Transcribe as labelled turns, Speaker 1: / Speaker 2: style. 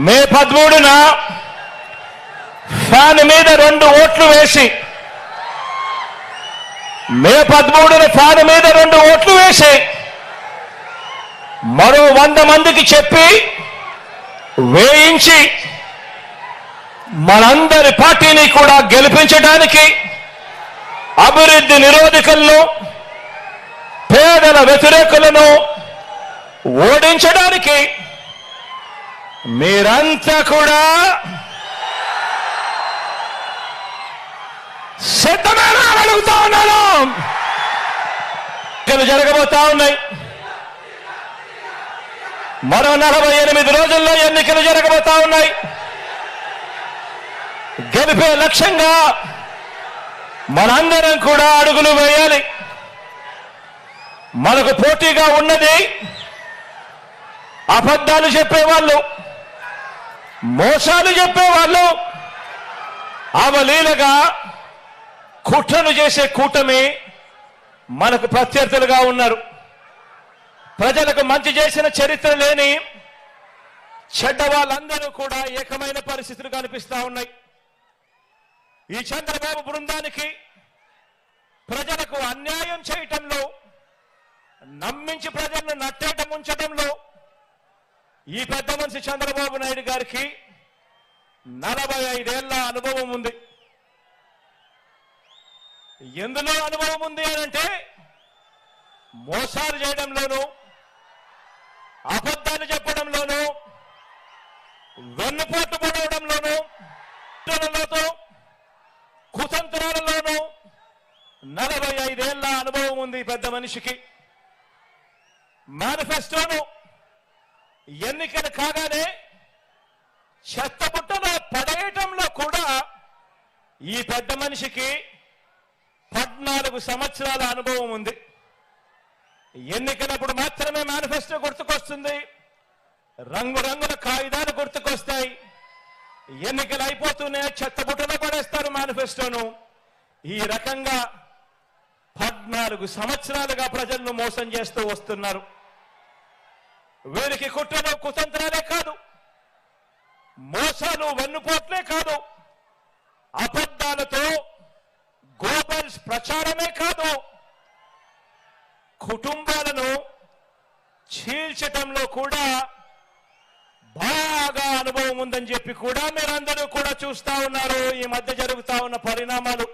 Speaker 1: మే 13న fan మీద 2 ఓట్లు వేసి మే 13న ఫ్యాన్ మీద 2 ఓట్లు వేసి మరో 100 మందికి చెప్పి వేయించి మనందరి పార్టీని కూడా గెలిపించడానికి అభివృద్ధి నిరోధకులను పేదల వ్యతిరేకులను ఓడించడానికి మీరంతా కూడా సిద్ధమేనా అడుగుతా ఉన్నాను. ఎన్నికలు జరగబోతా ఉన్నాయి. మరో 48 రోజుల్లో ఎన్నికలు జరగబోతా ఉన్నాయి. గెలిపే లక్ష్యంగా మనందరం కూడా అడుగులు వేయాలి. మనకు పోటీగా ఉన్నది అబద్ధాలు చెప్పేవాళ్ళు, మోసాలు చెప్పేవాళ్ళు, అవలీలగా కుట్రలు చేసే కూటమి మనకు ప్రత్యర్థులుగా ఉన్నారు. ప్రజలకు మంచి చేసిన చరిత్ర లేని చెడ్డ వాళ్ళందరూ కూడా ఏకమైన పరిస్థితులు కనిపిస్తా ఉన్నాయి. ఈ చంద్రబాబు బృందానికి ప్రజలకు అన్యాయం చేయటంలో, నమ్మించి ప్రజలను నట్టేట ముంచడంలో ఈ పెద్ద మనిషి చంద్రబాబు నాయుడు గారికి 45 ఏళ్ల అనుభవం ఉంది. ఎందులో అనుభవం ఉంది అంటే మోసాలు చేయడంలోనూ, అబద్ధాలు చెప్పడంలోనూ, వెన్నుపోటు పడవడంలోనూ, కుతంత్రాలలోనూ 45 ఏళ్ల అనుభవం ఉంది పెద్ద మనిషికి. మేనిఫెస్టోను ఎన్నికలు కాగానే చెత్తబుట్టలో పడేయటంలో కూడా ఈ పెద్ద మనిషికి 14 సంవత్సరాల అనుభవం ఉంది. ఎన్నికలప్పుడు మాత్రమే మేనిఫెస్టో గుర్తుకొస్తుంది, రంగురంగుల కాగితాలు గుర్తుకొస్తాయి. ఎన్నికలు అయిపోతూనే చెత్తబుట్టలో పడేస్తారు మేనిఫెస్టోను. ఈ రకంగా 14 సంవత్సరాలుగా ప్రజలను మోసం చేస్తూ వస్తున్నారు. వీరికి కుట్రలు కుతంత్రాలే కాదు, మోసాలు వెన్నుపోట్లే కాదు, అబద్ధాలతో గోబల్స్ ప్రచారమే కాదు, కుటుంబాలను చీల్చటంలో కూడా బాగా అనుభవం ఉందని చెప్పి కూడా మీరందరూ కూడా చూస్తా ఉన్నారు. ఈ మధ్య జరుగుతా ఉన్న పరిణామాలు